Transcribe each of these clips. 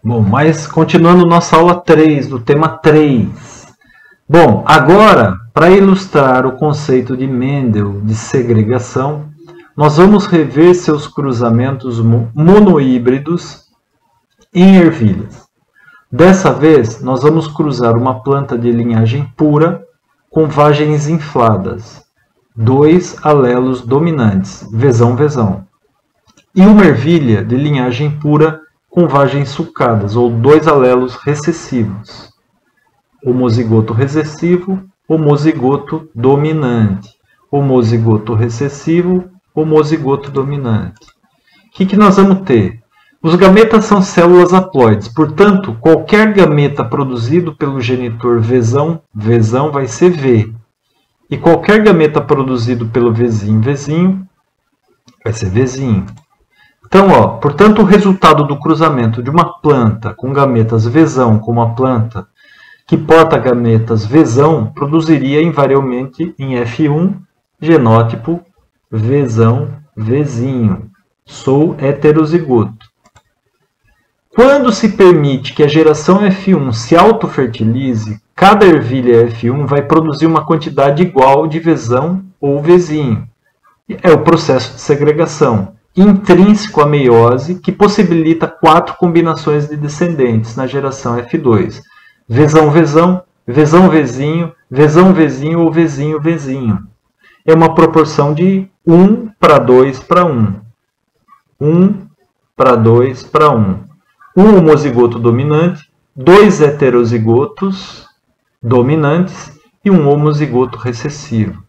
Bom, mas continuando nossa aula 3, do tema 3. Bom, agora, para ilustrar o conceito de Mendel de segregação, nós vamos rever seus cruzamentos monohíbridos em ervilhas. Dessa vez, nós vamos cruzar uma planta de linhagem pura com vagens infladas, 2 alelos dominantes, Vzão. E uma ervilha de linhagem pura com vagens sulcadas, ou 2 alelos recessivos, homozigoto recessivo, homozigoto dominante, homozigoto recessivo, homozigoto dominante. O que nós vamos ter? Os gametas são células haploides, portanto, qualquer gameta produzido pelo genitor Vzão vai ser V. E qualquer gameta produzido pelo Vzinho vai ser Vzinho. Então, portanto, o resultado do cruzamento de uma planta com gametas Vzão com uma planta que porta gametas Vzão produziria invariavelmente em F1 genótipo Vzinho. Sou heterozigoto. Quando se permite que a geração F1 se autofertilize, cada ervilha F1 vai produzir uma quantidade igual de Vzão ou Vzinho. É o processo de segregação, intrínseco à meiose, que possibilita 4 combinações de descendentes na geração F2. Vzão, Vzinho ou Vzinho. É uma proporção de 1 para 2 para 1. 1 para 2 para 1. Um homozigoto dominante, 2 heterozigotos dominantes e um homozigoto recessivo.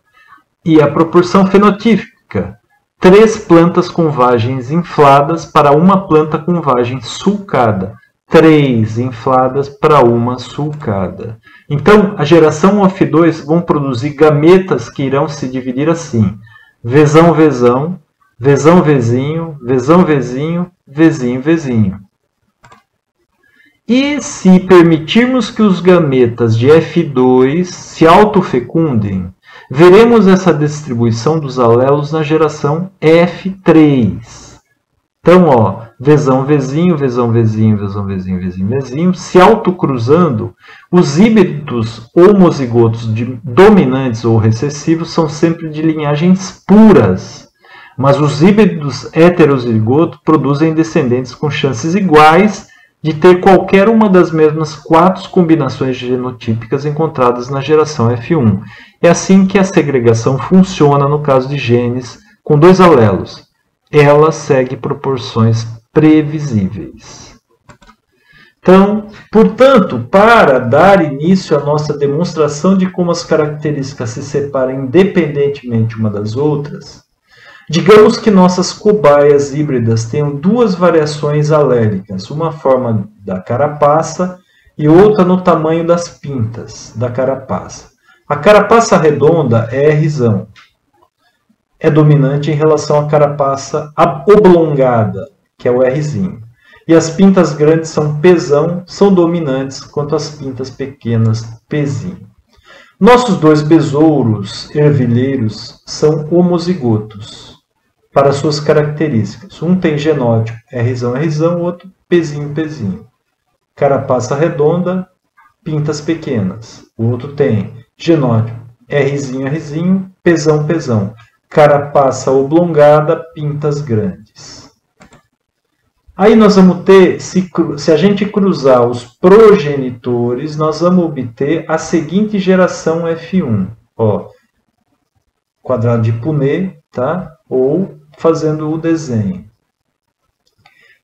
E a proporção fenotípica, 3 plantas com vagens infladas para uma planta com vagem sulcada. 3 infladas para uma sulcada. Então, a geração F2 vão produzir gametas que irão se dividir assim. Vzão, Vzinho, Vzinho. E se permitirmos que os gametas de F2 se autofecundem, veremos essa distribuição dos alelos na geração F3. Então, Vzão, Vzinho, se autocruzando, os híbridos homozigotos dominantes ou recessivos são sempre de linhagens puras, mas os híbridos heterozigotos produzem descendentes com chances iguais de ter qualquer uma das mesmas 4 combinações genotípicas encontradas na geração F1. É assim que a segregação funciona no caso de genes com 2 alelos. Ela segue proporções previsíveis. Então, portanto, para dar início à nossa demonstração de como as características se separam independentemente uma das outras, digamos que nossas cobaias híbridas tenham 2 variações alélicas, uma forma da carapaça e outra no tamanho das pintas da carapaça. A carapaça redonda é Rzão. É dominante em relação à carapaça oblongada, que é o Rzinho. E as pintas grandes são Pzão, são dominantes, quanto as pintas pequenas, Pzinho. Nossos 2 besouros ervilheiros são homozigotos para suas características. Um tem genótipo Rzão, o outro Pzinho. Carapaça redonda, pintas pequenas. O outro tem genótipo Rzinho, Pzão. Carapaça oblongada, pintas grandes. Aí nós vamos ter, se a gente cruzar os progenitores, nós vamos obter a seguinte geração F1. Quadrado de Punnett, tá? Ou fazendo o desenho.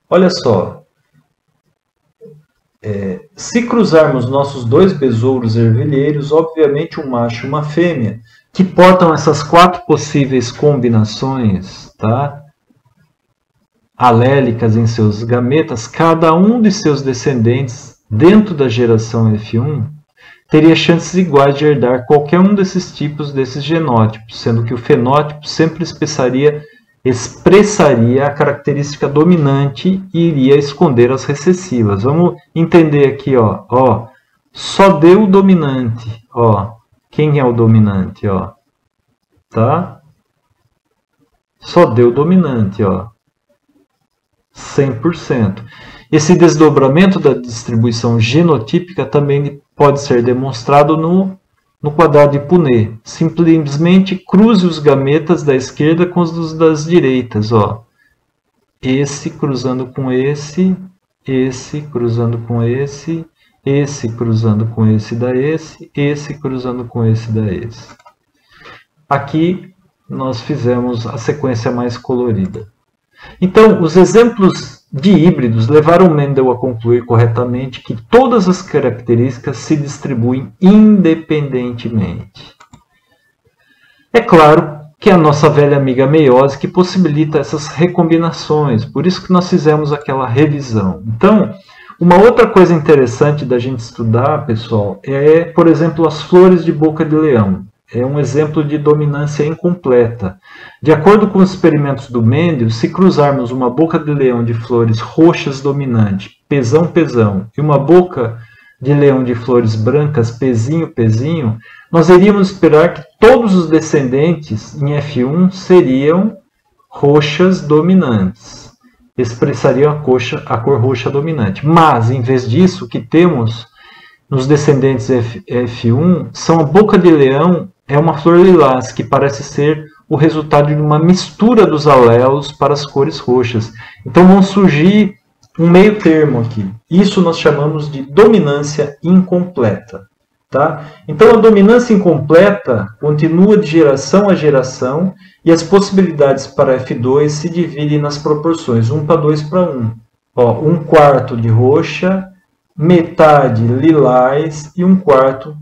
Olha só. Se cruzarmos nossos 2 besouros ervilheiros, obviamente um macho e uma fêmea, que portam essas 4 possíveis combinações, tá? Alélicas em seus gametas, cada um de seus descendentes dentro da geração F1 teria chances iguais de herdar qualquer um desses tipos desses genótipos, sendo que o fenótipo sempre expressaria a característica dominante e iria esconder as recessivas. Vamos entender aqui, só deu o dominante, Quem é o dominante, tá? Só deu o dominante, 100%. Esse desdobramento da distribuição genotípica também pode ser demonstrado no quadrado de Punnett. Simplesmente cruze os gametas da esquerda com os das direitas. Ó. Esse cruzando com esse cruzando com esse cruzando com esse dá esse cruzando com esse dá esse. Aqui nós fizemos a sequência mais colorida. Então, os exemplos de híbridos levaram Mendel a concluir corretamente que todas as características se distribuem independentemente. É claro que é a nossa velha amiga meiose que possibilita essas recombinações, por isso que nós fizemos aquela revisão. Então, uma outra coisa interessante da gente estudar, pessoal, é, por exemplo, as flores de boca de leão. É um exemplo de dominância incompleta. De acordo com os experimentos do Mendel, se cruzarmos uma boca de leão de flores roxas dominante, pezão, pezão, e uma boca de leão de flores brancas, pezinho, pezinho, nós iríamos esperar que todos os descendentes em F1 seriam roxas dominantes. Expressariam a cor roxa dominante. Mas, em vez disso, o que temos nos descendentes F1 são a boca de leão é uma flor lilás, que parece ser o resultado de uma mistura dos alelos para as cores roxas. Então vão surgir um meio termo aqui. Isso nós chamamos de dominância incompleta. Tá? Então a dominância incompleta continua de geração a geração e as possibilidades para F2 se dividem nas proporções 1 para 2 para 1. Ó, 1/4 de roxa, metade lilás e 1/4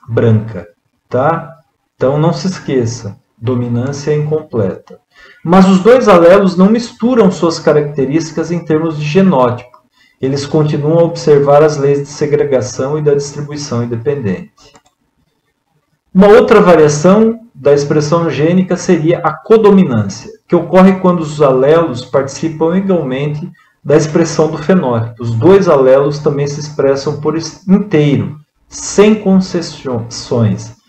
branca. Tá? Então não se esqueça, dominância incompleta. Mas os dois alelos não misturam suas características em termos de genótipo. Eles continuam a observar as leis de segregação e da distribuição independente. Uma outra variação da expressão gênica seria a codominância, que ocorre quando os alelos participam igualmente da expressão do fenótipo. Os dois alelos também se expressam por inteiro, sem concessões.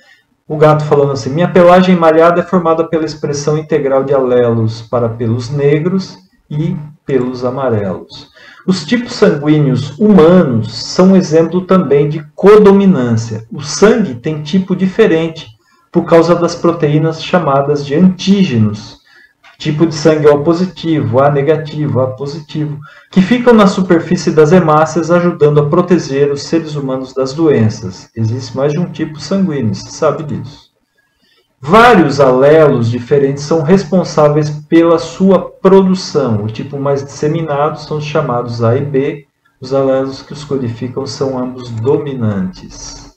O gato falando assim, minha pelagem malhada é formada pela expressão integral de alelos para pelos negros e pelos amarelos. Os tipos sanguíneos humanos são um exemplo também de codominância. O sangue tem tipo diferente por causa das proteínas chamadas de antígenos. Tipo de sangue O positivo, A negativo, A positivo, que ficam na superfície das hemácias ajudando a proteger os seres humanos das doenças. Existe mais de um tipo sanguíneo, você sabe disso. Vários alelos diferentes são responsáveis pela sua produção. O tipo mais disseminado são os chamados A e B. Os alelos que os codificam são ambos dominantes.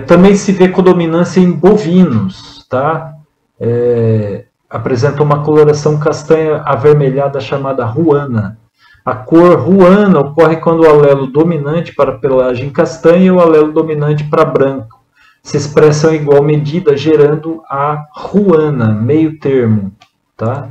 Também se vê codominância em bovinos, tá? Apresenta uma coloração castanha avermelhada chamada ruana. A cor ruana ocorre quando o alelo dominante para a pelagem castanha e o alelo dominante para branco se expressam em igual medida, gerando a ruana, meio termo. Tá?